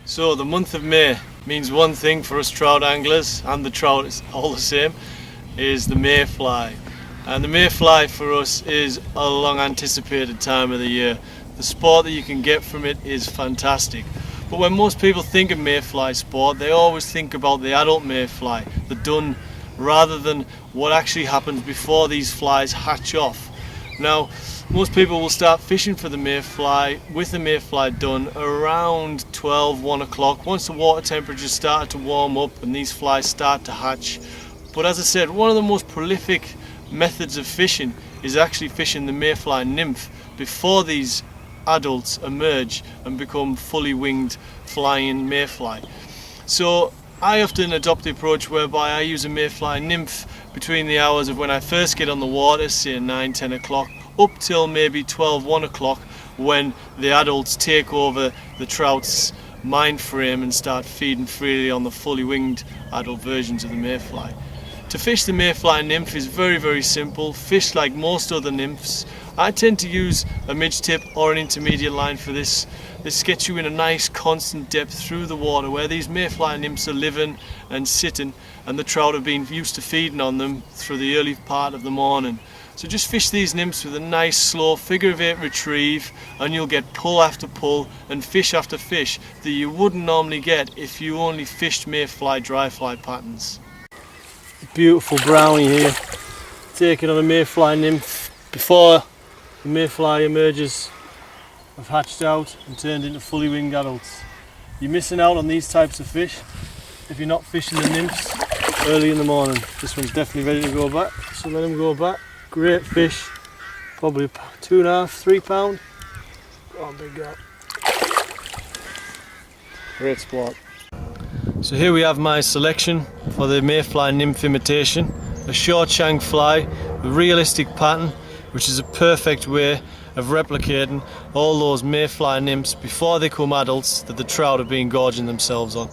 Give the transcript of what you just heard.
So the month of May means one thing for us trout anglers, and the trout is all the same, is the Mayfly. And the Mayfly for us is a long anticipated time of the year. The sport that you can get from it is fantastic. But when most people think of Mayfly sport, they always think about the adult Mayfly, the dun, rather than what actually happens before these flies hatch off. Now, most people will start fishing for the Mayfly with the Mayfly dun around 1 o'clock, once the water temperatures start to warm up and these flies start to hatch. But as I said, one of the most prolific methods of fishing is actually fishing the Mayfly nymph before these adults emerge and become fully winged flying Mayfly. So I often adopt the approach whereby I use a Mayfly nymph between the hours of when I first get on the water, say 9-10 o'clock, up till maybe 1 o'clock, when the adults take over the trout's mind frame and start feeding freely on the fully winged adult versions of the Mayfly. To fish the Mayfly nymph is very simple. Fish like most other nymphs. I tend to use a midge tip or an intermediate line for this. This gets you in a nice constant depth through the water where these Mayfly nymphs are living and sitting, and the trout have been used to feeding on them through the early part of the morning. So just fish these nymphs with a nice slow figure of 8 retrieve, and you'll get pull after pull and fish after fish that you wouldn't normally get if you only fished Mayfly dry fly patterns. Beautiful brownie here, taken on a Mayfly nymph before the Mayfly emerges have hatched out and turned into fully winged adults. You're missing out on these types of fish if you're not fishing the nymphs early in the morning. This one's definitely ready to go back, so let him go back. Great fish, probably 2.5, 3 pound. Go on, big guy. Great spot. So here we have my selection for the Mayfly nymph imitation. A short shank fly with realistic pattern, which is a perfect way of replicating all those Mayfly nymphs before they become adults that the trout have been gorging themselves on.